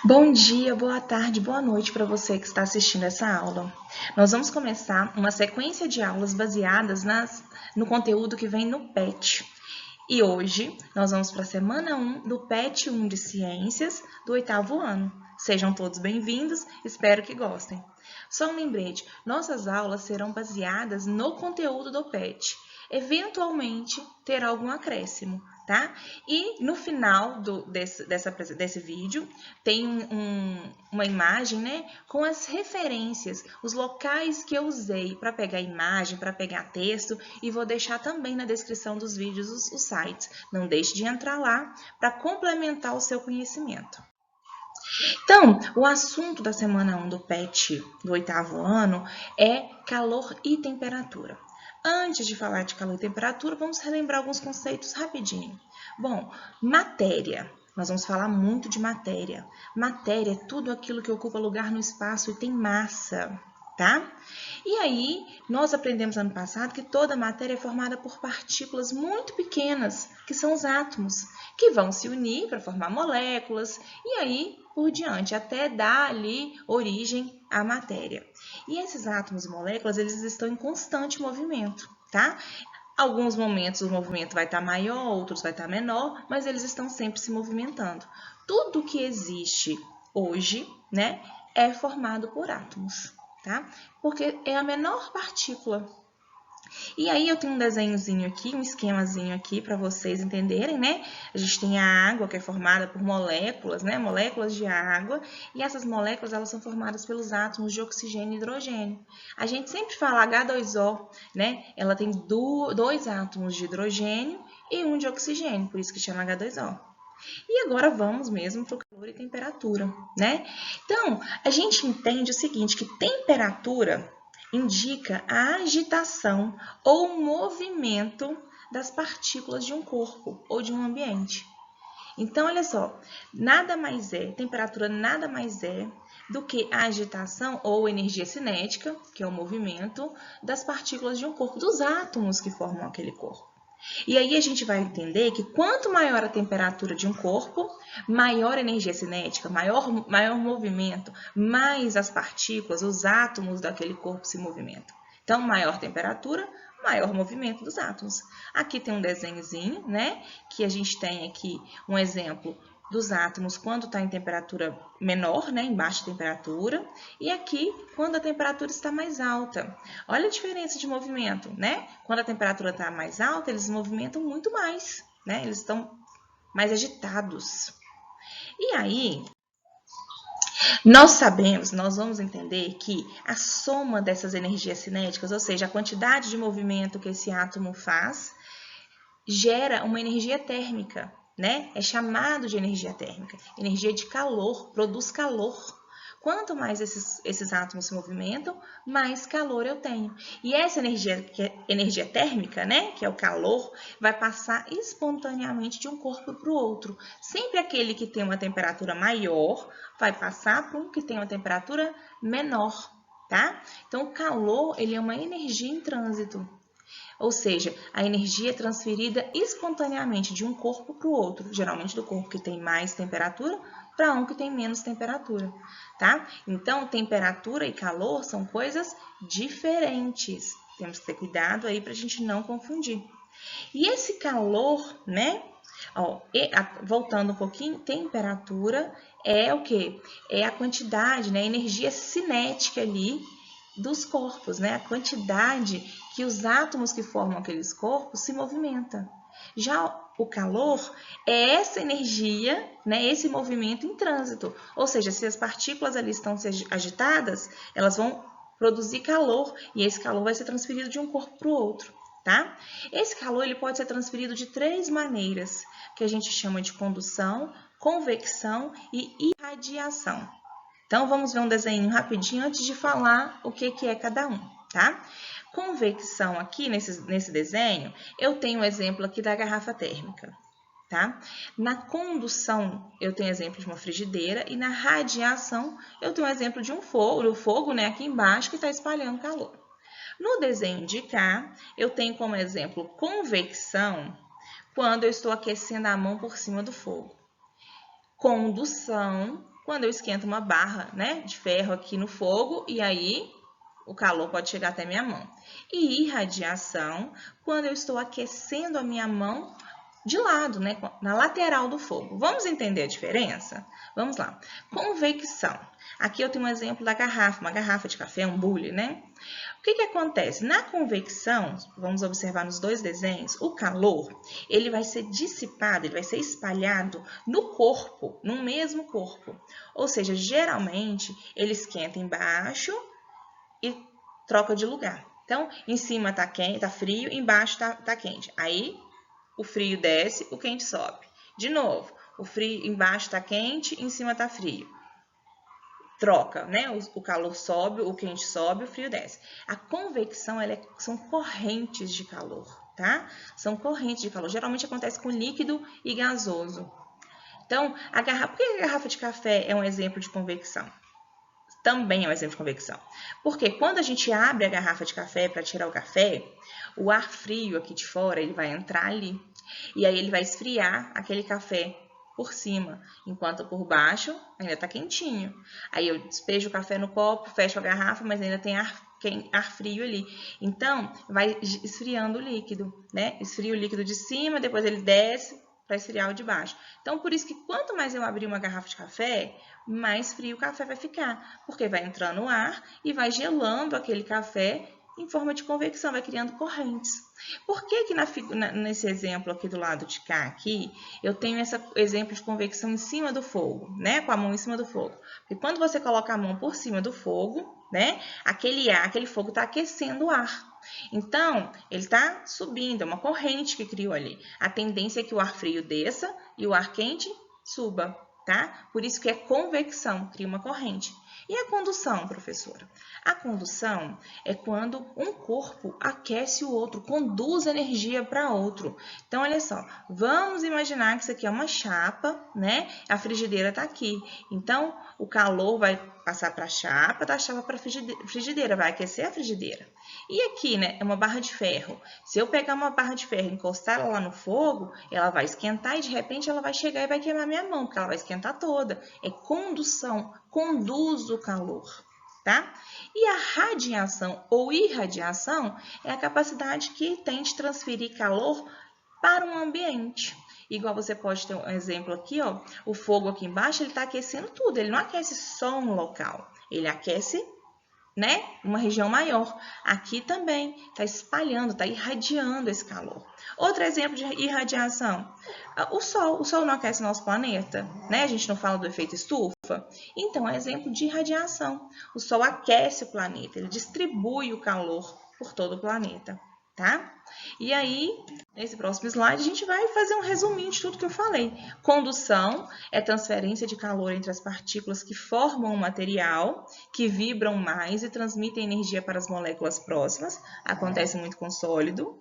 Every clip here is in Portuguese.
Bom dia, boa tarde, boa noite para você que está assistindo essa aula. Nós vamos começar uma sequência de aulas baseadas no conteúdo que vem no PET. E hoje nós vamos para a semana 1 do PET 1 de Ciências do 8º ano. Sejam todos bem-vindos, espero que gostem. Só um lembrete, nossas aulas serão baseadas no conteúdo do PET. Eventualmente terá algum acréscimo, tá? E no final desse vídeo tem uma imagem, né, com as referências, os locais que eu usei para pegar imagem, para pegar texto, e vou deixar também na descrição dos vídeos os sites. Não deixe de entrar lá para complementar o seu conhecimento. Então, o assunto da semana 1 do PET do 8º ano é calor e temperatura. Antes de falar de calor e temperatura, vamos relembrar alguns conceitos rapidinho. Bom, matéria. Nós vamos falar muito de matéria. Matéria é tudo aquilo que ocupa lugar no espaço e tem massa, tá? E aí, nós aprendemos ano passado que toda matéria é formada por partículas muito pequenas, que são os átomos, que vão se unir para formar moléculas e aí por diante, até dar ali origem à matéria. E esses átomos e moléculas, eles estão em constante movimento, tá? Alguns momentos o movimento vai estar maior, outros vai estar menor, mas eles estão sempre se movimentando. Tudo que existe hoje, né, é formado por átomos, tá? Porque é a menor partícula. E aí eu tenho um desenhozinho aqui, um esquemazinho aqui para vocês entenderem, né? A gente tem a água que é formada por moléculas, né? Moléculas de água, e essas moléculas elas são formadas pelos átomos de oxigênio e hidrogênio. A gente sempre fala H2O, né? Ela tem dois átomos de hidrogênio e um de oxigênio, por isso que chama H2O. E agora vamos mesmo para o calor e temperatura, né? Então, a gente entende o seguinte, que temperatura indica a agitação ou movimento das partículas de um corpo ou de um ambiente. Então, olha só, temperatura nada mais é do que a agitação ou energia cinética, que é o movimento das partículas de um corpo, dos átomos que formam aquele corpo. E aí a gente vai entender que quanto maior a temperatura de um corpo, maior a energia cinética, maior movimento, mais as partículas, os átomos daquele corpo se movimentam. Então, maior temperatura, maior movimento dos átomos. Aqui tem um desenhozinho, né? Que a gente tem aqui um exemplo dos átomos quando está em temperatura menor, né, em baixa temperatura, e aqui quando a temperatura está mais alta. Olha a diferença de movimento, né? Quando a temperatura está mais alta, eles movimentam muito mais, né? Eles estão mais agitados. E aí, nós vamos entender que a soma dessas energias cinéticas, ou seja, a quantidade de movimento que esse átomo faz, gera uma energia térmica, né? É chamado de energia térmica, energia de calor, produz calor. Quanto mais esses átomos se movimentam, mais calor eu tenho. E essa energia, que é energia térmica, né, que é o calor, vai passar espontaneamente de um corpo para o outro. Sempre aquele que tem uma temperatura maior vai passar para um que tem uma temperatura menor, tá? Então, o calor, ele é uma energia em trânsito. Ou seja, a energia é transferida espontaneamente de um corpo para o outro, geralmente do corpo que tem mais temperatura para um que tem menos temperatura, tá? Então, temperatura e calor são coisas diferentes. Temos que ter cuidado aí para a gente não confundir. E esse calor, né? Ó, voltando um pouquinho, temperatura é o quê? É a quantidade, né? A energia cinética ali dos corpos, né? A quantidade que os átomos que formam aqueles corpos se movimentam. Já o calor é essa energia, né, esse movimento em trânsito. Ou seja, se as partículas ali estão agitadas, elas vão produzir calor e esse calor vai ser transferido de um corpo para o outro, tá? Esse calor ele pode ser transferido de 3 maneiras, que a gente chama de condução, convecção e irradiação. Então, vamos ver um desenho rapidinho antes de falar o que é cada um, tá? Convecção aqui, nesse desenho, eu tenho um exemplo aqui da garrafa térmica, tá? Na condução, eu tenho exemplo de uma frigideira e na radiação, eu tenho um exemplo de um fogo, o fogo, né, aqui embaixo, que está espalhando calor. No desenho de cá, eu tenho como exemplo convecção, quando eu estou aquecendo a mão por cima do fogo. Condução, quando eu esquento uma barra, né, de ferro aqui no fogo, e aí o calor pode chegar até minha mão. E irradiação, quando eu estou aquecendo a minha mão de lado, né, na lateral do fogo. Vamos entender a diferença? Vamos lá. Convecção. Aqui eu tenho um exemplo da garrafa, uma garrafa de café, um bule, né? O que acontece? Na convecção, vamos observar nos dois desenhos, o calor, ele vai ser dissipado, ele vai ser espalhado no corpo, no mesmo corpo. Ou seja, geralmente, ele esquenta embaixo e troca de lugar. Então, em cima tá quente, tá frio, embaixo tá quente. Aí, o frio desce, o quente sobe. De novo, o frio embaixo tá quente, em cima tá frio. Troca, né? O calor sobe, o quente sobe, o frio desce. A convecção, são correntes de calor, tá? São correntes de calor. Geralmente acontece com líquido e gasoso. Então, por que a garrafa de café é um exemplo de convecção? Também é um exemplo de convecção. Porque quando a gente abre a garrafa de café para tirar o café, o ar frio aqui de fora, ele vai entrar ali. E aí ele vai esfriar aquele café por cima, enquanto por baixo ainda está quentinho. Aí eu despejo o café no copo, fecho a garrafa, mas ainda tem ar frio ali. Então, vai esfriando o líquido, né? Esfria o líquido de cima, depois ele desce para esfriar o de baixo. Então, por isso que quanto mais eu abrir uma garrafa de café, mais frio o café vai ficar, porque vai entrando o ar e vai gelando aquele café em forma de convecção, vai criando correntes. Por que nesse exemplo aqui do lado de cá, aqui, eu tenho esse exemplo de convecção em cima do fogo, né? Com a mão em cima do fogo. Porque quando você coloca a mão por cima do fogo, né? Aquele fogo está aquecendo o ar. Então, ele está subindo, é uma corrente que criou ali. A tendência é que o ar frio desça e o ar quente suba, tá? Por isso que é convecção, cria uma corrente. E a condução, professora? A condução é quando um corpo aquece o outro, conduz energia para outro. Então, olha só, vamos imaginar que isso aqui é uma chapa, né? A frigideira está aqui. Então, o calor vai passar para a chapa, da chapa para a frigideira, vai aquecer a frigideira. E aqui, né, é uma barra de ferro. Se eu pegar uma barra de ferro e encostar ela lá no fogo, ela vai esquentar e de repente ela vai chegar e vai queimar minha mão, porque ela vai esquentar toda. É condução, conduz o calor, tá? E a radiação ou irradiação é a capacidade que tem de transferir calor para um ambiente. Igual você pode ter um exemplo aqui, ó, o fogo aqui embaixo, ele está aquecendo tudo, ele não aquece só um local, ele aquece, né, uma região maior. Aqui também está espalhando, está irradiando esse calor. Outro exemplo de irradiação, o Sol não aquece nosso planeta, né? A gente não fala do efeito estufa? Então, é exemplo de irradiação. O Sol aquece o planeta, ele distribui o calor por todo o planeta, tá? E aí, nesse próximo slide, a gente vai fazer um resuminho de tudo que eu falei. Condução é transferência de calor entre as partículas que formam o material, que vibram mais e transmitem energia para as moléculas próximas. Acontece muito com sólido.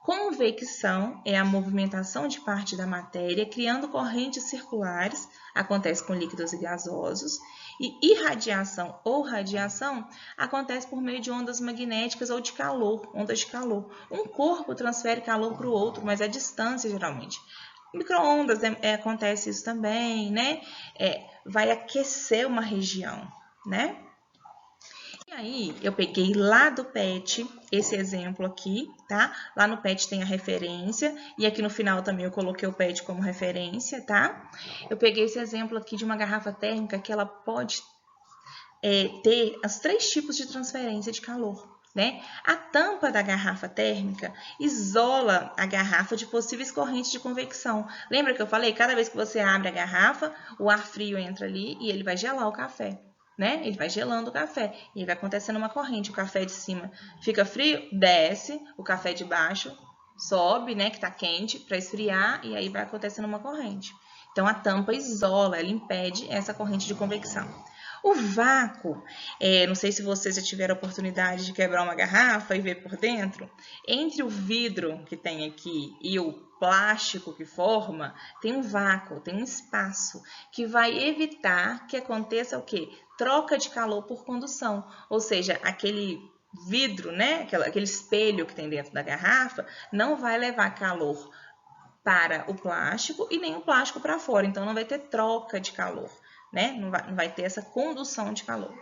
Convecção é a movimentação de parte da matéria, criando correntes circulares. Acontece com líquidos e gasosos. E irradiação ou radiação acontece por meio de ondas magnéticas ou de calor, ondas de calor. Um corpo transfere calor para o outro, mas à distância, geralmente. Micro-ondas acontece isso também, né? Vai aquecer uma região, né? E aí, eu peguei lá do PET esse exemplo aqui, tá? Lá no PET tem a referência, e aqui no final também eu coloquei o PET como referência, tá? Eu peguei esse exemplo aqui de uma garrafa térmica que ela pode ter os 3 tipos de transferência de calor, né? A tampa da garrafa térmica isola a garrafa de possíveis correntes de convecção. Lembra que eu falei? Cada vez que você abre a garrafa, o ar frio entra ali e ele vai gelar o café. Né? Ele vai gelando o café e vai acontecendo uma corrente. O café de cima fica frio, desce, o café de baixo sobe, né, que está quente, para esfriar e aí vai acontecendo uma corrente. Então a tampa isola, ela impede essa corrente de convecção. O vácuo, não sei se vocês já tiveram a oportunidade de quebrar uma garrafa e ver por dentro, entre o vidro que tem aqui e o plástico que forma, tem um vácuo, tem um espaço que vai evitar que aconteça o quê? Troca de calor por condução, ou seja, aquele vidro, né, aquele espelho que tem dentro da garrafa, não vai levar calor para o plástico e nem o plástico para fora, então não vai ter troca de calor. né? Não vai ter essa condução de calor.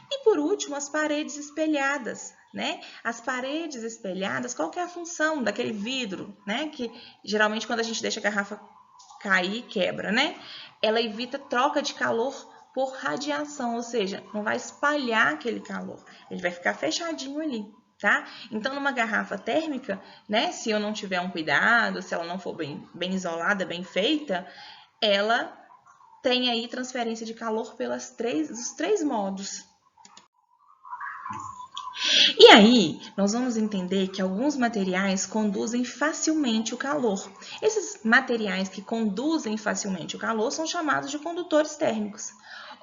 E por último, as paredes espelhadas, né? As paredes espelhadas, qual que é a função daquele vidro, né? Que geralmente quando a gente deixa a garrafa cair, quebra, né? Ela evita troca de calor por radiação, ou seja, não vai espalhar aquele calor, ele vai ficar fechadinho ali, tá? Então, numa garrafa térmica, né? Se eu não tiver um cuidado, se ela não for bem isolada, bem feita, ela tem aí transferência de calor dos três modos. E aí, nós vamos entender que alguns materiais conduzem facilmente o calor. Esses materiais que conduzem facilmente o calor são chamados de condutores térmicos.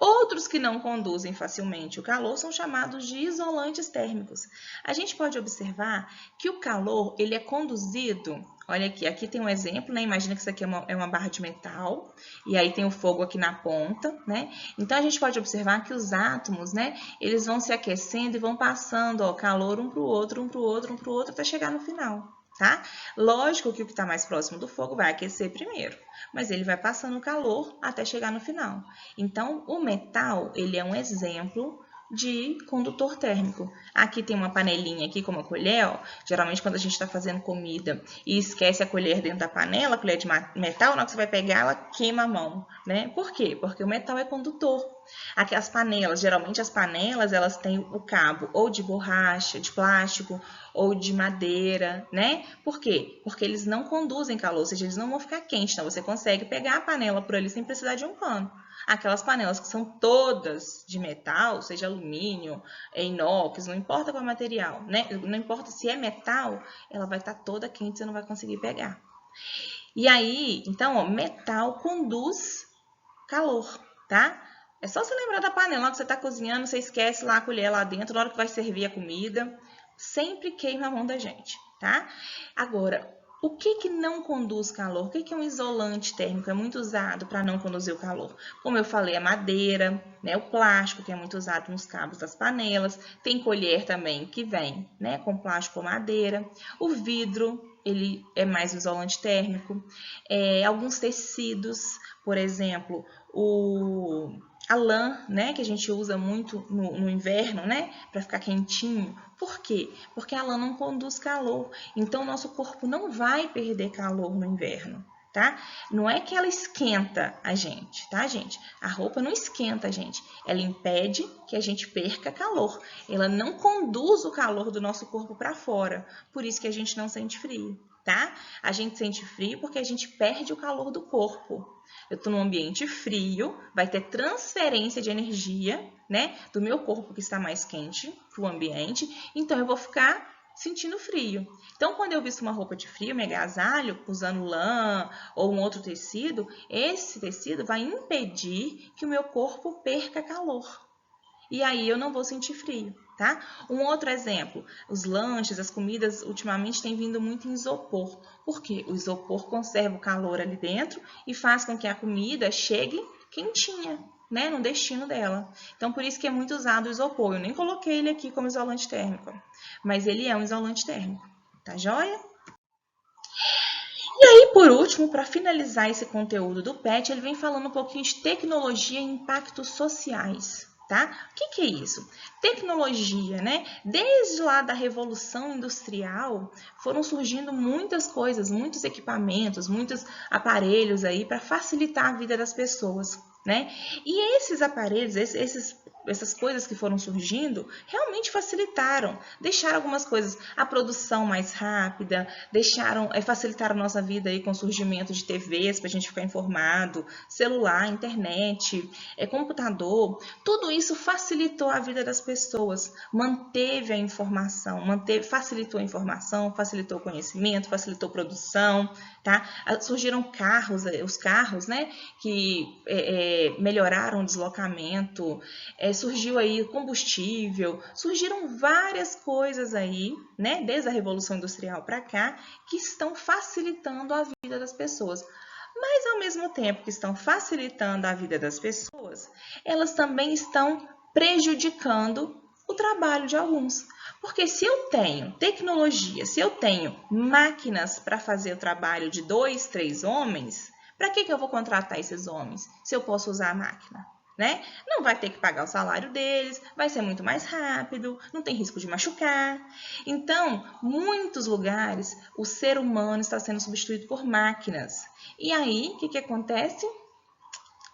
Outros que não conduzem facilmente o calor são chamados de isolantes térmicos. A gente pode observar que o calor ele é conduzido. Olha aqui tem um exemplo, né? Imagina que isso aqui é uma barra de metal e aí tem o fogo aqui na ponta, né? Então, a gente pode observar que os átomos, né? Eles vão se aquecendo e vão passando, ó, calor um para o outro, até chegar no final, tá? Lógico que o que está mais próximo do fogo vai aquecer primeiro, mas ele vai passando o calor até chegar no final. Então, o metal, ele é um exemplo de condutor térmico. Aqui tem uma panelinha aqui com uma colher, ó. Geralmente quando a gente está fazendo comida e esquece a colher dentro da panela, a colher de metal, na hora que você vai pegar, ela queima a mão, né? Por quê? Porque o metal é condutor. Aqui as panelas, geralmente as panelas, elas têm o cabo ou de borracha, de plástico, ou de madeira, né? Por quê? Porque eles não conduzem calor, ou seja, eles não vão ficar quentes, então você consegue pegar a panela por ali sem precisar de um pano. Aquelas panelas que são todas de metal, seja alumínio, inox, não importa qual material, né? Não importa se é metal, ela vai estar toda quente, você não vai conseguir pegar. E aí, então, ó, metal conduz calor, tá? É só você lembrar da panela, na hora que você está cozinhando, você esquece lá a colher lá dentro, na hora que vai servir a comida, sempre queima a mão da gente, tá? Agora, o que não conduz calor? O que é um isolante térmico? É muito usado para não conduzir o calor. Como eu falei, a madeira, né? O plástico, que é muito usado nos cabos das panelas. Tem colher também que vem, né? Com plástico ou madeira. O vidro, ele é mais isolante térmico. Alguns tecidos, por exemplo, a lã, né, que a gente usa muito no inverno, né, para ficar quentinho. Por quê? Porque a lã não conduz calor. Então, o nosso corpo não vai perder calor no inverno, tá? Não é que ela esquenta a gente, tá, gente? A roupa não esquenta a gente. Ela impede que a gente perca calor. Ela não conduz o calor do nosso corpo para fora. Por isso que a gente não sente frio, tá? A gente sente frio porque a gente perde o calor do corpo. Eu estou num ambiente frio, vai ter transferência de energia, né, do meu corpo que está mais quente para o ambiente, então eu vou ficar sentindo frio. Então, quando eu visto uma roupa de frio, me agasalho usando lã ou um outro tecido, esse tecido vai impedir que o meu corpo perca calor. E aí eu não vou sentir frio, tá? Um outro exemplo, os lanches, as comidas, ultimamente têm vindo muito em isopor. Por quê? O isopor conserva o calor ali dentro e faz com que a comida chegue quentinha, né? No destino dela. Então, por isso que é muito usado o isopor. Eu nem coloquei ele aqui como isolante térmico, mas ele é um isolante térmico, tá joia? E aí, por último, para finalizar esse conteúdo do PET, ele vem falando um pouquinho de tecnologia e impactos sociais. Tá? O que é isso? Tecnologia, né? Desde lá da Revolução Industrial, foram surgindo muitas coisas, muitos equipamentos, muitos aparelhos aí para facilitar a vida das pessoas, né? E esses aparelhos, essas coisas que foram surgindo, realmente facilitaram, deixaram algumas coisas, a produção mais rápida, facilitaram a nossa vida aí com o surgimento de TVs para a gente ficar informado, celular, internet, computador, tudo isso facilitou a vida das pessoas, manteve a informação, facilitou a informação, facilitou o conhecimento, facilitou a produção, tá? Surgiram os carros, né, que melhoraram o deslocamento, surgiu aí o combustível, surgiram várias coisas aí, né, desde a Revolução Industrial para cá, que estão facilitando a vida das pessoas. Mas, ao mesmo tempo que estão facilitando a vida das pessoas, elas também estão prejudicando o trabalho de alguns. Porque se eu tenho tecnologia, se eu tenho máquinas para fazer o trabalho de 2, 3 homens, para que eu vou contratar esses homens se eu posso usar a máquina? né? Não vai ter que pagar o salário deles, vai ser muito mais rápido, não tem risco de machucar. Então, muitos lugares, o ser humano está sendo substituído por máquinas. E aí, o que acontece?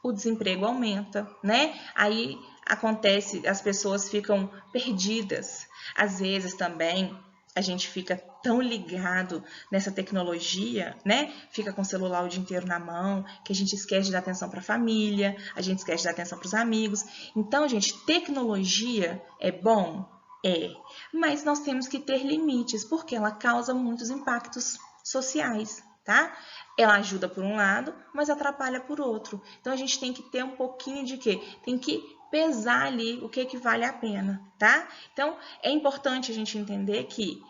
O desemprego aumenta, né? Aí acontece, as pessoas ficam perdidas. Às vezes também a gente fica tão ligado nessa tecnologia, né? Fica com o celular o dia inteiro na mão, que a gente esquece de dar atenção para a família, a gente esquece de dar atenção para os amigos. Então, gente, tecnologia é bom? É. Mas nós temos que ter limites, porque ela causa muitos impactos sociais, tá? Ela ajuda por um lado, mas atrapalha por outro. Então, a gente tem que ter um pouquinho de quê? Tem que pesar ali o que vale a pena, tá? Então, é importante a gente entender que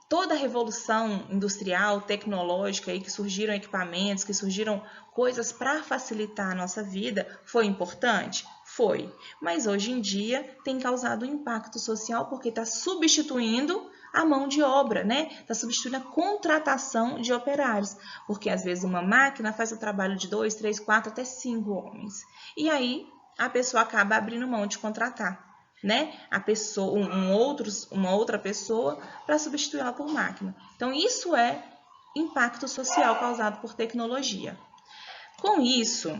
toda a revolução industrial, tecnológica, aí, que surgiram equipamentos, que surgiram coisas para facilitar a nossa vida, foi importante? Foi. Mas hoje em dia tem causado um impacto social porque está substituindo a mão de obra, né? Está substituindo a contratação de operários. Porque às vezes uma máquina faz o trabalho de 2, 3, 4, até 5 homens. E aí a pessoa acaba abrindo mão de contratar, né? A pessoa, uma outra pessoa para substituí-la por máquina. Então, isso é impacto social causado por tecnologia. Com isso,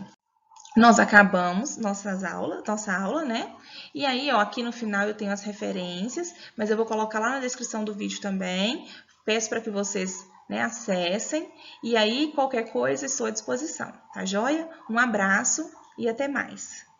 nós acabamos nossa aula, né? E aí, ó, aqui no final eu tenho as referências, mas eu vou colocar lá na descrição do vídeo também. Peço para que vocês, né, acessem. E aí, qualquer coisa, estou à disposição, tá joia? Um abraço e até mais.